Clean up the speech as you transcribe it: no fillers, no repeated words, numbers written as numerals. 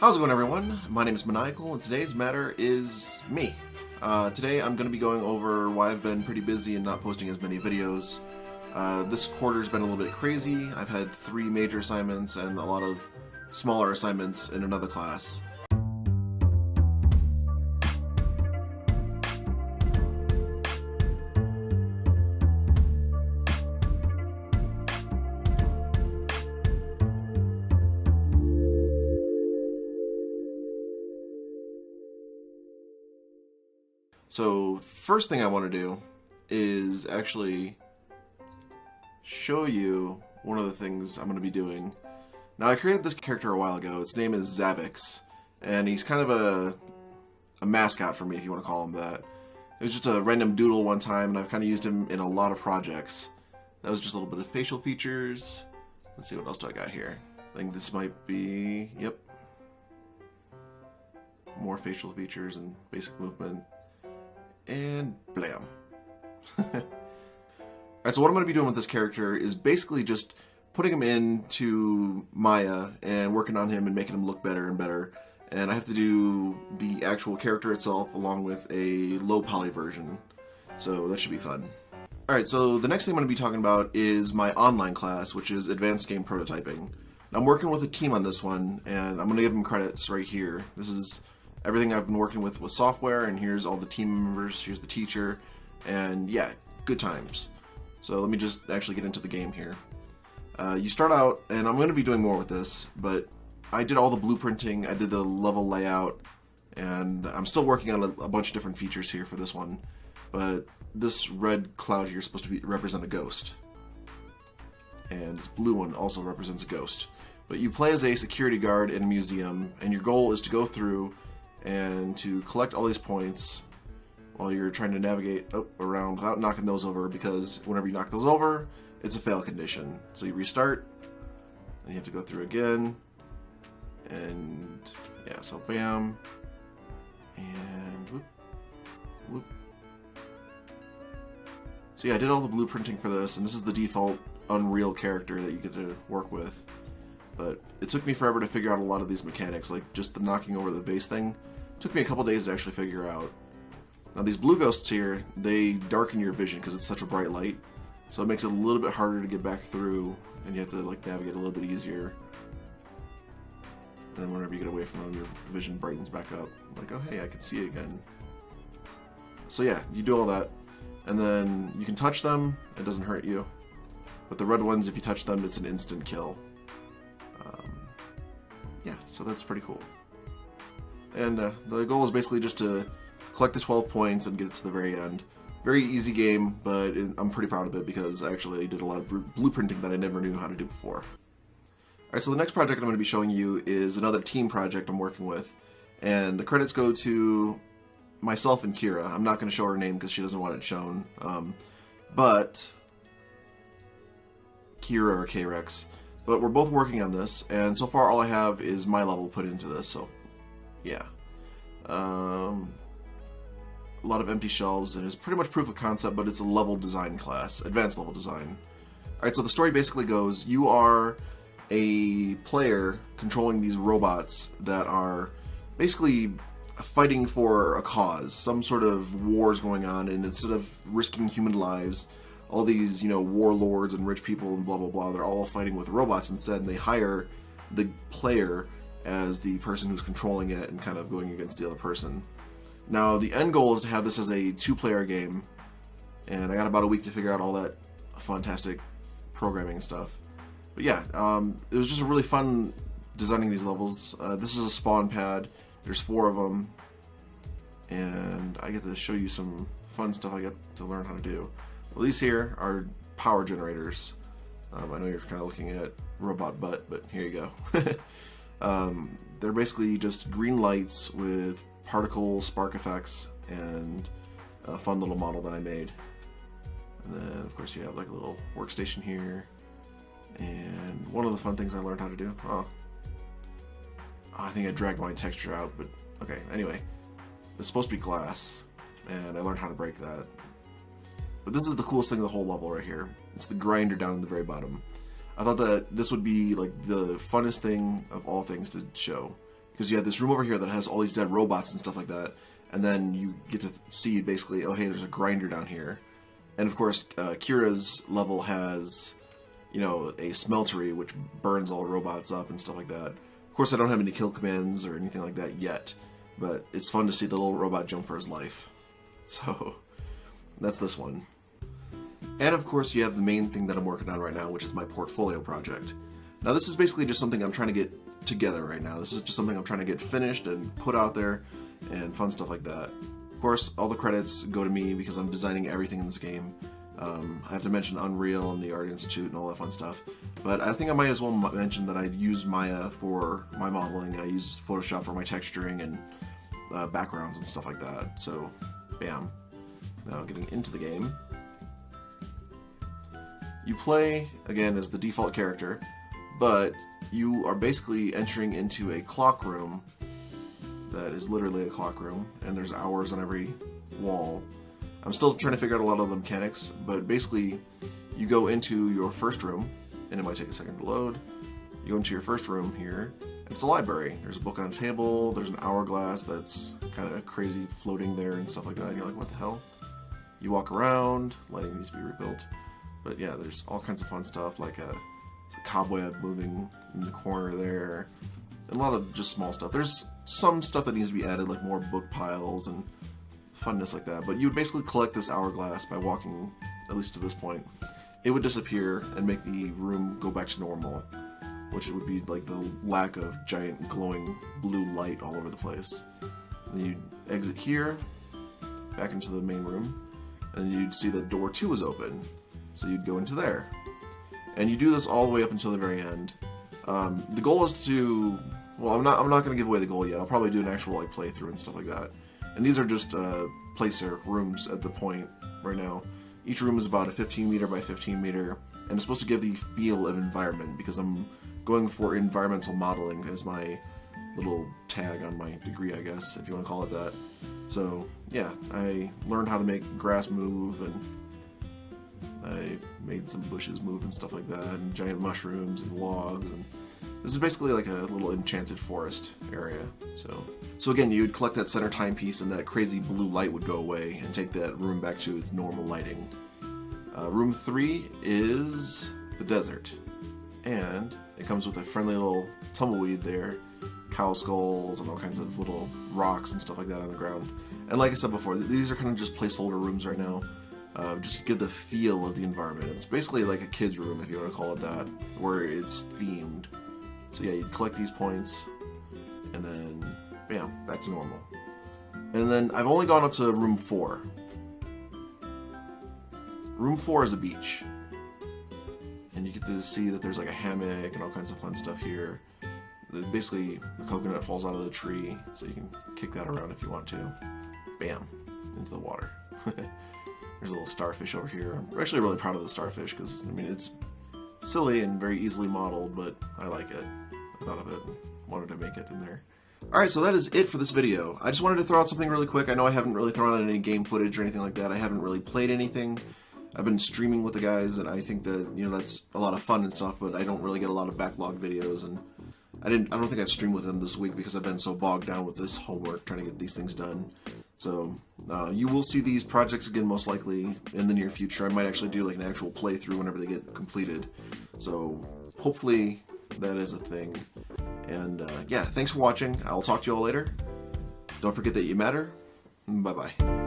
How's it going, everyone? My name is Maniacal, and today's matter is me. Today I'm going to be going over why I've been pretty busy and not posting as many videos. This quarter's been a little bit crazy. I've had 3 major assignments and a lot of smaller assignments in another class. So, first thing I want to do is actually show you one of the things I'm going to be doing. Now, I created this character a while ago. Its name is Zavix, and he's kind of a mascot for me, if you want to call him that. It was just a random doodle one time, and I've kind of used him in a lot of projects. That was just a little bit of facial features. Let's see, what else do I got here? I think this might be, yep. More facial features and basic movement. And blam. Alright, so what I'm going to be doing with this character is basically just putting him into Maya and working on him and making him look better and better. And I have to do the actual character itself along with a low poly version. So that should be fun. Alright, so the next thing I'm going to be talking about is my online class, which is Advanced Game Prototyping. Now, I'm working with a team on this one, and I'm going to give them credits right here. This is everything I've been working with software, and here's all the team members, here's the teacher, and yeah, good times. So let me just actually get into the game here. You start out, and I'm going to be doing more with this, but I did all the blueprinting, I did the level layout, and I'm still working on a bunch of different features here for this one. But this red cloud here is supposed to represent a ghost. And this blue one also represents a ghost. But you play as a security guard in a museum, and your goal is to go through and to collect all these points while you're trying to navigate around without knocking those over, because whenever you knock those over, it's a fail condition. So you restart, and you have to go through again, and yeah, so bam, and whoop, whoop. So yeah, I did all the blueprinting for this, and this is the default Unreal character that you get to work with. But it took me forever to figure out a lot of these mechanics, like just the knocking over the base thing. It took me a couple days to actually figure out. Now these blue ghosts here, they darken your vision because it's such a bright light, so it makes it a little bit harder to get back through, and you have to like navigate a little bit easier. And then whenever you get away from them, your vision brightens back up. Like, oh hey, I can see it again. So yeah, you do all that, and then you can touch them, it doesn't hurt you. But the red ones, if you touch them, it's an instant kill. Yeah, so that's pretty cool. And the goal is basically just to collect the 12 points and get it to the very end. Very easy game, but I'm pretty proud of it because I actually did a lot of blueprinting that I never knew how to do before. Alright, so the next project I'm going to be showing you is another team project I'm working with. And the credits go to myself and Kira. I'm not going to show her name because she doesn't want it shown. But Kira or K-Rex. But we're both working on this, and so far all I have is my level put into this, so yeah. A lot of empty shelves, and it's pretty much proof of concept, but it's a level design class, advanced level design. Alright, so the story basically goes, you are a player controlling these robots that are basically fighting for a cause. Some sort of war is going on, and instead of risking human lives, all these, warlords and rich people and blah blah blah, they're all fighting with robots instead, and they hire the player as the person who's controlling it and kind of going against the other person. Now, the end goal is to have this as a 2-player game, and I got about a week to figure out all that fantastic programming and stuff. But yeah, it was just a really fun designing these levels. This is a spawn pad, there's 4 of them, and I get to show you some fun stuff I get to learn how to do. Well, these here are power generators. I know you're kind of looking at robot butt, but here you go. They're basically just green lights with particle spark effects and a fun little model that I made. And then, of course, you have like a little workstation here. And one of the fun things I learned how to do. I think I dragged my texture out, but okay. Anyway, it's supposed to be glass, and I learned how to break that. But this is the coolest thing of the whole level right here. It's the grinder down in the very bottom. I thought that this would be like the funnest thing of all things to show, because you have this room over here that has all these dead robots and stuff like that, and then you get to see basically, oh hey, there's a grinder down here. And of course, Kira's level has, you know, a smeltery, which burns all robots up and stuff like that. Of course, I don't have any kill commands or anything like that yet, but it's fun to see the little robot jump for his life. So, that's this one. And of course, you have the main thing that I'm working on right now, which is my portfolio project. Now, this is basically just something I'm trying to get together right now. This is just something I'm trying to get finished and put out there, and fun stuff like that. Of course, all the credits go to me because I'm designing everything in this game. I have to mention Unreal and the Art Institute and all that fun stuff. But I think I might as well mention that I use Maya for my modeling, and I use Photoshop for my texturing and backgrounds and stuff like that. So, bam. Now getting into the game. You play, again, as the default character, but you are basically entering into a clock room that is literally a clock room, and there's hours on every wall. I'm still trying to figure out a lot of the mechanics, but basically you go into your first room, and it might take a second to load. You go into your first room here, and it's a library. There's a book on a table, there's an hourglass that's kind of crazy floating there and stuff like that, and you're like, what the hell? You walk around, lighting needs to be rebuilt. But yeah, there's all kinds of fun stuff, like a cobweb moving in the corner there, and a lot of just small stuff. There's some stuff that needs to be added, like more book piles and funness like that, but you would basically collect this hourglass by walking, at least to this point. It would disappear and make the room go back to normal, which would be like the lack of giant glowing blue light all over the place. And you'd exit here, back into the main room, and you'd see that door 2 is open, so you'd go into there. And you do this all the way up until the very end. The goal is to, well, I'm not going to give away the goal yet. I'll probably do an actual like playthrough and stuff like that. And these are just placer rooms at the point right now. Each room is about a 15 meter by 15 meter, and it's supposed to give the feel of environment because I'm going for environmental modeling as my little tag on my degree, I guess, if you want to call it that. So yeah, I learned how to make grass move, and I made some bushes move and stuff like that, and giant mushrooms and logs, and this is basically like a little enchanted forest area. So again, you'd collect that center timepiece, and that crazy blue light would go away and take that room back to its normal lighting. Room 3 is the desert, and it comes with a friendly little tumbleweed there, cow skulls, and all kinds of little rocks and stuff like that on the ground. And like I said before, these are kind of just placeholder rooms right now. Just to give the feel of the environment. It's basically like a kid's room, if you want to call it that, where it's themed. So yeah, you'd collect these points, and then, bam, back to normal. And then I've only gone up to room 4. Room 4 is a beach. And you get to see that there's like a hammock and all kinds of fun stuff here. Basically, the coconut falls out of the tree, so you can kick that around if you want to. Bam, into the water. There's a little starfish over here. I'm actually really proud of the starfish because, I mean, it's silly and very easily modeled, but I like it. I thought of it and wanted to make it in there. Alright, so that is it for this video. I just wanted to throw out something really quick. I know I haven't really thrown out any game footage or anything like that. I haven't really played anything. I've been streaming with the guys, and I think that, you know, that's a lot of fun and stuff, but I don't really get a lot of backlog videos, and I don't think I've streamed with them this week because I've been so bogged down with this homework trying to get these things done. So, you will see these projects again most likely in the near future. I might actually do like an actual playthrough whenever they get completed. So, hopefully that is a thing. And yeah, thanks for watching. I'll talk to you all later. Don't forget that you matter. Bye-bye.